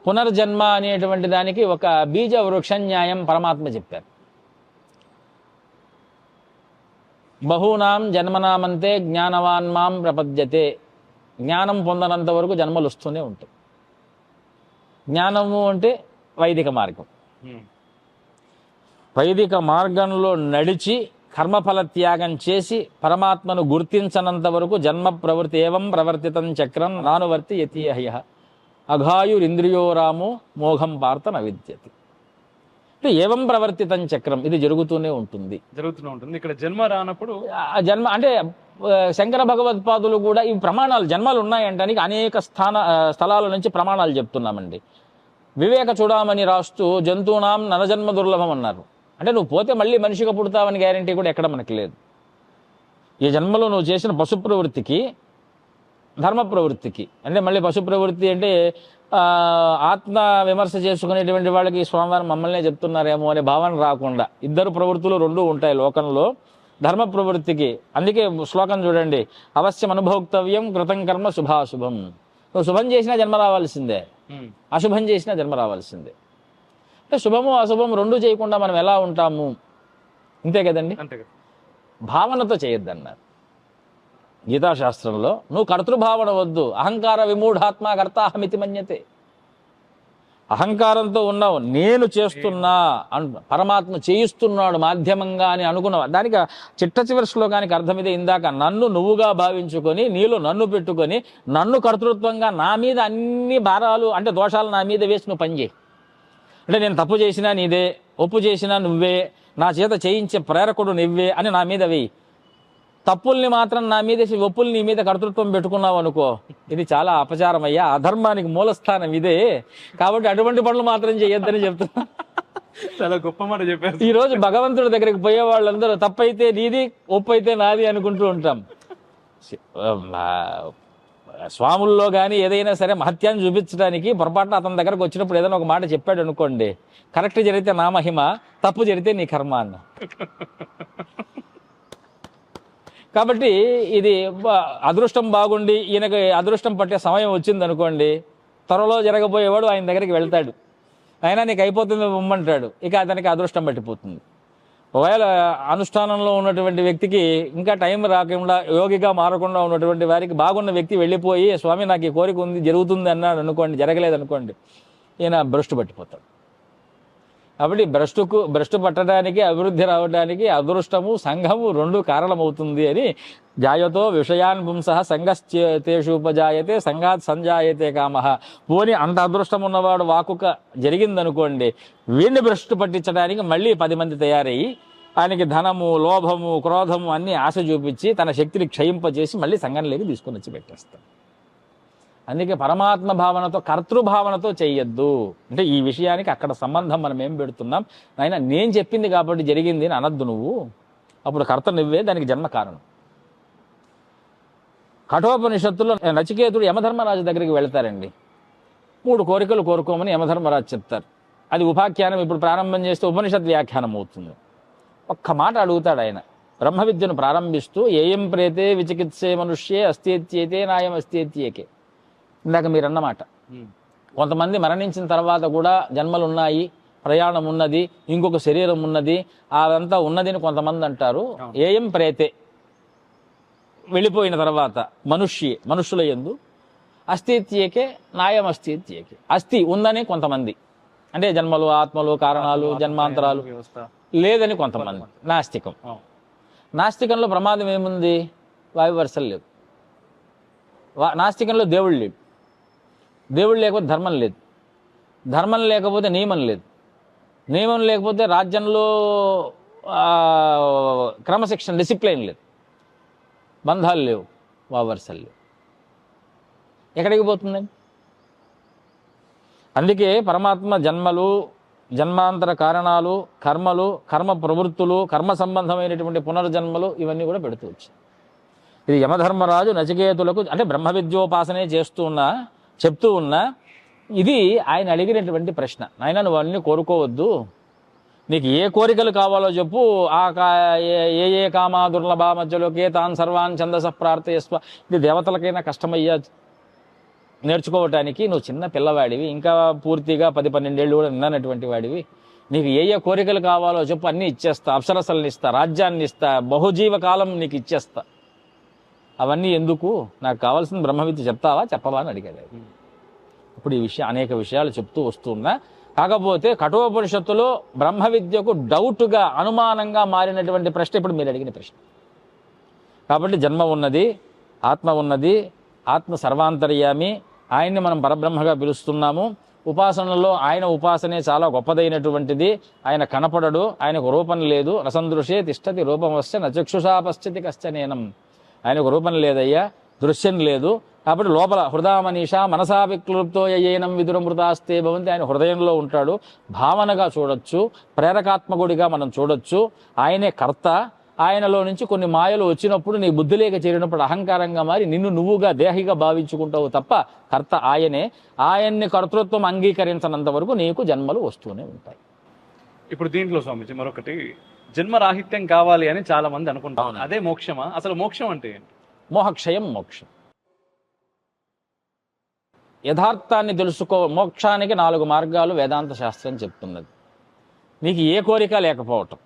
పునర్జన్మ అనేటువంటి దానికి ఒక బీజ వృక్ష న్యాయం పరమాత్మ చెప్పారు. బహూనాం జన్మనామంతే జ్ఞానవాన్ మాం ప్రపద్యతే. జ్ఞానం పొందనంత వరకు జన్మలు వస్తూనే ఉంటాయి. జ్ఞానము అంటే వైదిక మార్గం. వైదిక మార్గంలో నడిచి కర్మఫల త్యాగం చేసి పరమాత్మను గుర్తించనంత వరకు జన్మ ప్రవృత్తి ఏవం ప్రవర్తితం చక్రం నానువర్తి యతీహయ అఘాయురింద్రియో రామో మోఘం పార్థ న విద్యతి. అంటే ఏవం ప్రవర్తితం చక్రం, ఇది జరుగుతూనే ఉంటుంది. ఇక్కడ జన్మ రానప్పుడు జన్మ అంటే శంకర భగవత్పాదులు కూడా ఈ ప్రమాణాలు జన్మలు ఉన్నాయంటానికి అనేక స్థలాల నుంచి ప్రమాణాలు చెప్తున్నామండి. వివేక చూడమని రాస్తూ జంతువునాం నరజన్మ దుర్లభం అన్నారు. అంటే నువ్వు పోతే మళ్ళీ మనిషిగా పుడతావని గ్యారంటీ కూడా ఎక్కడ మనకి లేదు. ఈ జన్మలో నువ్వు చేసిన పశు ప్రవృత్తికి ధర్మ ప్రవృత్తికి, అంటే మళ్ళీ పశు ప్రవృత్తి అంటే ఆత్మ విమర్శ చేసుకునేటువంటి వాళ్ళకి స్వామివారు మమ్మల్నే చెప్తున్నారేమో అనే భావన రాకుండా ఇద్దరు ప్రవృత్తులు రెండూ ఉంటాయి లోకంలో. ధర్మ ప్రవృత్తికి అందుకే శ్లోకం చూడండి, అవశ్యం అనుభోక్తవ్యం కృతం కర్మ శుభాశుభం. నువ్వు శుభం చేసినా జన్మ రావాల్సిందే, అశుభం చేసినా జన్మ రావాల్సిందే. అంటే శుభము అశుభం రెండూ చేయకుండా మనం ఎలా ఉంటాము? అంతే కదండి. భావనతో చేయొద్దన్నారు గీతాశాస్త్రంలో. నువ్వు కర్తృభావన వద్దు. అహంకార విమూఢాత్మ కర్తాహమితి మన్యతే. అహంకారంతో ఉన్నావు, నేను చేస్తున్నా పరమాత్మ చేయిస్తున్నాడు మాధ్యమంగా అని అనుకున్నావు. దానికి చిట్ట చివరి శ్లోకానికి అర్థం ఇదే. ఇందాక నన్ను నువ్వుగా భావించుకొని నీలో నన్ను పెట్టుకొని నన్ను కర్తృత్వంగా నా మీద అన్ని భారాలు అంటే దోషాలు నా మీద వేసి నువ్వు పనిచేయి. అంటే నేను తప్పు చేసినా నీదే, ఒప్పు చేసినా నువ్వే, నా చేత చేయించే ప్రేరకుడు నువ్వే అని నా మీద వెయ్యి. తప్పుల్ని మాత్రం నా మీద, ఒప్పుల్ని నీ మీద కర్తృత్వం పెట్టుకున్నావు అనుకో, ఇది చాలా అపచారం అయ్యా, అధర్మానికి మూలస్థానం ఇదే. కాబట్టి అటువంటి పనులు మాత్రం చేయొద్దని చెప్తున్నా. చాలా గొప్ప మాట చెప్పారు. ఈ రోజు భగవంతుడి దగ్గరికి పోయే వాళ్ళందరూ తప్పైతే నీది, ఒప్పు అయితే నాది అనుకుంటూ ఉంటాం. స్వాముల్లో కానీ ఏదైనా సరే మహత్యాన్ని చూపించడానికి పొరపాటున అతని దగ్గరకు వచ్చినప్పుడు ఏదైనా ఒక మాట చెప్పాడు అనుకోండి, కరెక్ట్ జరిగితే నా మహిమ, తప్పు జరిగితే నీ కర్మ అన్న. కాబట్టి ఇది అదృష్టం బాగుండి ఈయనకి అదృష్టం పట్టే సమయం వచ్చింది అనుకోండి, త్వరలో జరగబోయేవాడు ఆయన దగ్గరికి వెళ్తాడు, అయినా నీకు అయిపోతుంది ఇమ్మంటాడు, ఇక అతనికి అదృష్టం పట్టిపోతుంది. ఒకవేళ అనుష్ఠానంలో ఉన్నటువంటి వ్యక్తికి ఇంకా టైం రాకుండా యోగిగా మారకుండా ఉన్నటువంటి వారికి బాగున్న వ్యక్తి వెళ్ళిపోయి స్వామి నాకు ఈ కోరిక ఉంది జరుగుతుంది అన్నాడు అనుకోండి, జరగలేదనుకోండి, ఈయన భ్రష్టు పట్టిపోతాడు. కాబట్టి భ్రష్టు పట్టడానికి అభివృద్ధి రావడానికి అదృష్టము సంఘము రెండు కారణమవుతుంది అని జాయతో విషయాన్ పుంసః సంఘస్తేషుపజాయతే సంఘాత్ సంజాయతే కామః. పోని అంత అదృష్టం ఉన్నవాడు వాకుక జరిగిందనుకోండి, వీడిని భ్రష్టు పట్టించడానికి మళ్ళీ 10 మంది తయారయ్యి ఆయనకి ధనము లోభము క్రోధము అన్ని ఆశ చూపించి తన శక్తిని క్షయింపజేసి మళ్ళీ సంఘంలోకి తీసుకొని వచ్చి పెట్టేస్తాడు. అందుకే పరమాత్మ భావనతో కర్తృభావనతో చెయ్యొద్దు. అంటే ఈ విషయానికి అక్కడ సంబంధం మనం ఏం పెడుతున్నాం, నాయన నేను చెప్పింది కాబట్టి జరిగింది అని అనద్దు నువ్వు, అప్పుడు కర్త నువ్వే, దానికి జన్మ కారణం. కఠోపనిషత్తులో నచికేతుడు యమధర్మరాజు దగ్గరికి వెళ్తారండి. 3 కోరికలు కోరుకోమని యమధర్మరాజు చెప్తారు. అది ఉపాఖ్యానం ఇప్పుడు ప్రారంభం చేస్తే ఉపనిషత్ వ్యాఖ్యానం అవుతుంది. ఒక్క మాట అడుగుతాడు ఆయన, బ్రహ్మ విద్యను ప్రారంభిస్తూ ఏయం ప్రేతే విచికిత్సే మనుష్యే అస్థేత్యేతే నాయం అస్థేత్యేకే. ఇందాక మీరు అన్నమాట, కొంతమంది మరణించిన తర్వాత కూడా జన్మలు ఉన్నాయి, ప్రయాణం ఉన్నది, ఇంకొక శరీరం ఉన్నది, అదంతా ఉన్నదని కొంతమంది అంటారు. ఏయం ప్రేతే వెళ్ళిపోయిన తర్వాత మనుష్యుల యందు అస్థిత్యేకే నాయం అస్థిత్యేకే, అస్థి ఉందని కొంతమంది, అంటే జన్మలు ఆత్మలు కారణాలు జన్మాంతరాలు లేదని కొంతమంది. నాస్తికంలో ప్రమాదం ఏముంది? వాయువర్షలు లేవు. నాస్తికంలో దేవుడు లేడు, దేవుడు లేకపోతే ధర్మం లేదు, ధర్మం లేకపోతే నియమం లేదు, నియమం లేకపోతే రాజ్యంలో క్రమశిక్షణ డిసిప్లైన్ లేదు, బంధాలు లేవు, వావర్సలు లేవు, ఎక్కడికి పోతుందండి? అందుకే పరమాత్మ జన్మలు జన్మాంతర కారణాలు కర్మలు కర్మ ప్రవృత్తులు కర్మ సంబంధమైనటువంటి పునర్జన్మలు ఇవన్నీ కూడా పెడుతూ వచ్చాయి. ఇది యమధర్మరాజు నచికేతులకు అంటే బ్రహ్మ విద్యోపాసనే చెప్తూ ఉన్నా ఇది ఆయన అడిగినటువంటి ప్రశ్న. నాయన నువ్వు అన్నీ కోరుకోవద్దు, నీకు ఏ కోరికలు కావాలో చెప్పు, ఏ కామా దుర్లభ మధ్యలోకే తాన్ సర్వాన్ ఛందస ప్రార్థయస్వ. ఇది దేవతలకైనా కష్టమయ్యా, నేర్చుకోవటానికి నువ్వు చిన్న పిల్లవాడివి, ఇంకా పూర్తిగా 10-12 ఏళ్ళు కూడా నిన్నటువంటి వాడివి. నీకు ఏ ఏ కోరికలు కావాలో చెప్పు, అన్నీ ఇచ్చేస్తా, అప్సరసల్ని ఇస్తా, రాజ్యాన్ని ఇస్తా, బహుజీవకాలం నీకు ఇచ్చేస్తా. అవన్నీ ఎందుకు, నాకు కావాల్సిన బ్రహ్మవిద్య చెప్తావా చెప్పవా అని అడిగాడు. ఇప్పుడు ఈ విషయం అనేక విషయాలు చెప్తూ వస్తున్నా, కాకపోతే కఠోపనిషత్తులో బ్రహ్మ విద్యకు డౌట్గా అనుమానంగా మారినటువంటి ప్రశ్న ఇప్పుడు మీరు అడిగిన ప్రశ్న. కాబట్టి జన్మ ఉన్నది, ఆత్మ ఉన్నది, ఆత్మ సర్వాంతర్యామి, ఆయన్ని మనం పరబ్రహ్మగా పిలుస్తున్నాము. ఉపాసనలో ఆయన ఉపాసనే చాలా గొప్పదైనటువంటిది. ఆయన కనపడడు, ఆయనకు రూపం లేదు. రసందృశే తిష్టతి రూపమస్య నచక్షుషా పశ్చతి కశ్చనేనం. ఆయనకు రూపం లేదయ్యా, దృశ్యం లేదు. కాబట్టి లోపల హృదయమనీషా మనసా విక్లుప్తో యయేనం విదురమృతాస్తే భవంతి, ఆయన హృదయంలో ఉంటాడు. భావనగా చూడొచ్చు, ప్రేరకాత్మకుడిగా మనం చూడొచ్చు. ఆయనే కర్త. ఆయనలో నుంచి కొన్ని మాయలు వచ్చినప్పుడు నీ బుద్ధి లేక చేరినప్పుడు అహంకారంగా మారి నిన్ను నువ్వుగా దేహిగా భావించుకుంటావు తప్ప కర్త ఆయనే. ఆయన్ని కర్తృత్వం అంగీకరించినంత వరకు నీకు జన్మలు వస్తూనే ఉంటాయి. ఇప్పుడు దీంట్లో స్వామిజీ మరొకటి, జన్మరాహిత్యం కావాలి అని చాలా మంది అనుకుంటారు. అదే మోక్షమా? అసలు మోక్షం అంటే ఏంటి? మోహక్షయం మోక్షం. యథార్థాన్ని తెలుసుకో. మోక్షానికి 4 మార్గాలు వేదాంత శాస్త్రం చెప్తున్నది. నీకు ఏ కోరిక లేకపోవటం,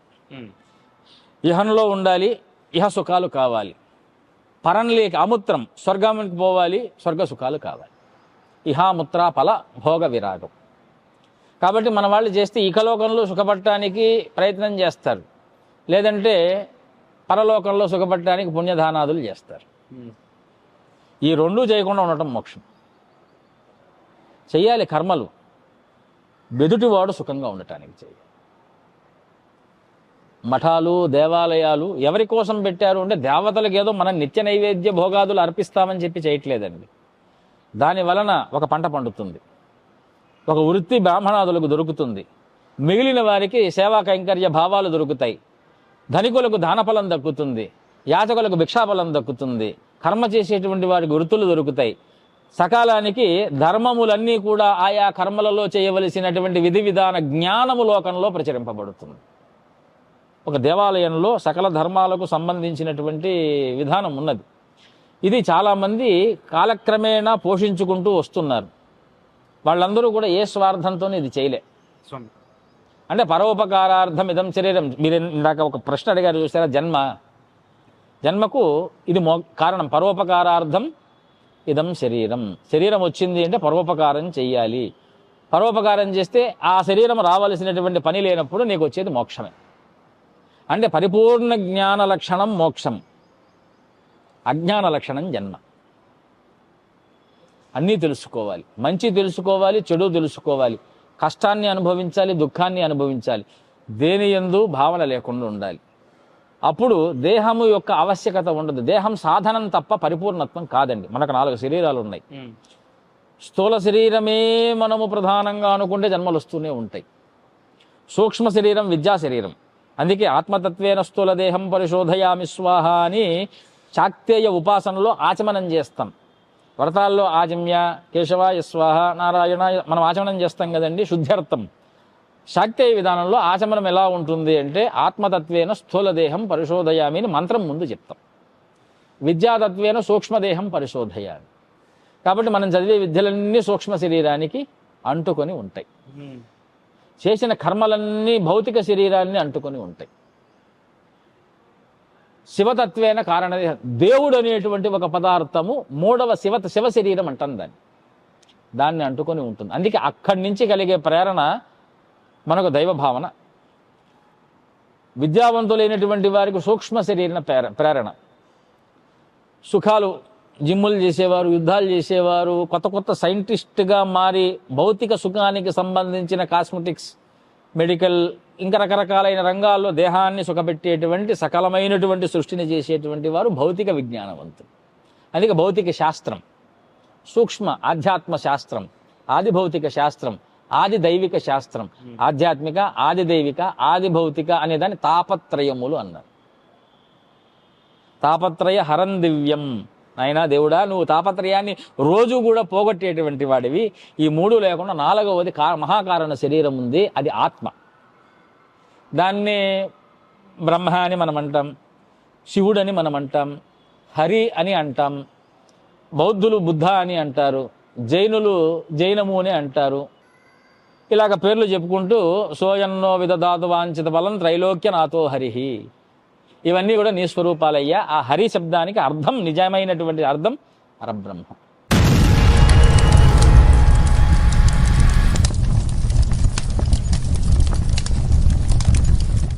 ఇహంలో ఉండాలి, ఇహ సుఖాలు కావాలి, పరంలేక అముత్రం స్వర్గానికి పోవాలి, స్వర్గ సుఖాలు కావాలి, ఇహాముత్ర ఫల భోగ విరాగం. కాబట్టి మన వాళ్ళు చేస్తే ఇకలోకంలో సుఖపడటానికి ప్రయత్నం చేస్తారు, లేదంటే పరలోకంలో సుఖపడటానికి పుణ్యదానాదులు చేస్తారు. ఈ 2 చేయకుండా ఉండటం మోక్షం. చెయ్యాలి కర్మలు, బెదుటివాడు సుఖంగా ఉండటానికి చేయాలి. మఠాలు దేవాలయాలు ఎవరి కోసం పెట్టారు అంటే దేవతలకు ఏదో మనం నిత్య నైవేద్య భోగాదులు అర్పిస్తామని చెప్పి చేయట్లేదండి. దాని వలన ఒక పంట పండుతుంది, ఒక వృత్తి బ్రాహ్మణాదులకు దొరుకుతుంది, మిగిలిన వారికి సేవా కైంకర్య భావాలు దొరుకుతాయి, ధనికులకు దానఫలం దక్కుతుంది, యాచకులకు భిక్షాఫలం దక్కుతుంది, కర్మ చేసేటువంటి వారికి వృత్తులు దొరుకుతాయి. సకాలానికి ధర్మములన్నీ కూడా ఆయా కర్మలలో చేయవలసినటువంటి విధి విధాన జ్ఞానము లోకంలో ప్రచురింపబడుతుంది. ఒక దేవాలయంలో సకల ధర్మాలకు సంబంధించినటువంటి విధానం ఉన్నది. ఇది చాలామంది కాలక్రమేణా పోషించుకుంటూ వస్తున్నారు. వాళ్ళందరూ కూడా ఏ స్వార్థంతో ఇది చేయలే. అంటే పరోపకారార్థం ఇదం శరీరం. మీరు ఇందాక ఒక ప్రశ్న అడిగారు చూసారా, జన్మకు ఇది కారణం. పరోపకారార్థం ఇదం శరీరం. శరీరం వచ్చింది అంటే పరోపకారం చెయ్యాలి. పరోపకారం చేస్తే ఆ శరీరం రావలసినటువంటి పని లేనప్పుడు నీకు వచ్చేది మోక్షమే. అంటే పరిపూర్ణ జ్ఞాన లక్షణం మోక్షం, అజ్ఞాన లక్షణం జన్మ. అన్నీ తెలుసుకోవాలి, మంచి తెలుసుకోవాలి, చెడు తెలుసుకోవాలి, కష్టాన్ని అనుభవించాలి, దుఃఖాన్ని అనుభవించాలి, దేని యందు భావన లేకుండా ఉండాలి. అప్పుడు దేహము యొక్క ఆవశ్యకత ఉండదు. దేహం సాధనం తప్ప పరిపూర్ణత్వం కాదండి. మనకు 4 శరీరాలు ఉన్నాయి. స్థూల శరీరమే మనము ప్రధానంగా అనుకుంటే జన్మలు వస్తూనే ఉంటాయి. సూక్ష్మ శరీరం విద్యా శరీరం. అందుకే ఆత్మతత్వేన స్థూల దేహం పరిశోధయామి స్వాహ అని శాక్తేయ ఉపాసనలో ఆచమనం చేస్తాం. వ్రతాల్లో ఆచమ్య కేశవాయ స్వాహ నారాయణ మనం ఆచమనం చేస్తాం కదండి, శుద్ధ్యర్థం. శాక్తేయ విధానంలో ఆచమనం ఎలా ఉంటుంది అంటే ఆత్మతత్వేన స్థూలదేహం పరిశోధయామి అని మంత్రం ముందు చెప్తాం. విద్యాతత్వేన సూక్ష్మదేహం పరిశోధయామి. కాబట్టి మనం చదివే విద్యలన్నీ సూక్ష్మ శరీరానికి అంటుకొని ఉంటాయి. చేసిన కర్మలన్నీ భౌతిక శరీరాన్ని అంటుకొని ఉంటాయి. శివతత్వేన కారణ దేవుడు అనేటువంటి ఒక పదార్థము 3వ శివ శరీరం అంటాం దాన్ని అంటుకొని ఉంటుంది. అందుకే అక్కడి నుంచి కలిగే ప్రేరణ మనకు దైవ భావన. విద్యావంతులైనటువంటి వారికి సూక్ష్మ శరీర ప్రేరణ. సుఖాలు జిమ్ములు చేసేవారు, యుద్ధాలు చేసేవారు, కొత్త సైంటిస్ట్గా మారి భౌతిక సుఖానికి సంబంధించిన కాస్మెటిక్స్, మెడికల్, ఇంకా రకరకాలైన రంగాల్లో దేహాన్ని సుఖపెట్టేటువంటి సకలమైనటువంటి సృష్టిని చేసేటువంటి వారు భౌతిక విజ్ఞానవంతులు. అందుకే భౌతిక శాస్త్రం, సూక్ష్మ ఆధ్యాత్మ శాస్త్రం, ఆది భౌతిక శాస్త్రం, ఆది దైవిక శాస్త్రం. ఆధ్యాత్మిక, ఆది దైవిక, ఆది భౌతిక అనేదాన్ని తాపత్రయములు అన్నారు. తాపత్రయ హరం దివ్యం. నాయనా దేవుడా, నువ్వు తాపత్రయాన్ని రోజు కూడా పోగొట్టేటువంటి వాడివి. ఈ 3 లేకుండా 4వది మహాకారణ శరీరం ఉంది, అది ఆత్మ. దాన్ని బ్రహ్మ అని మనం అంటాం, శివుడని మనం అంటాం, హరి అని అంటాం, బౌద్ధులు బుద్ధ అని అంటారు, జైనులు జైనము అని అంటారు. ఇలాగ పేర్లు చెప్పుకుంటూ సోయన్నో విదధాతు వాంఛిత బలం త్రైలోక్య నాతో హరిహి, ఇవన్నీ కూడా నీ స్వరూపాలయ్యా. ఆ హరి శబ్దానికి అర్థం, నిజమైనటువంటి అర్థం పరబ్రహ్మ.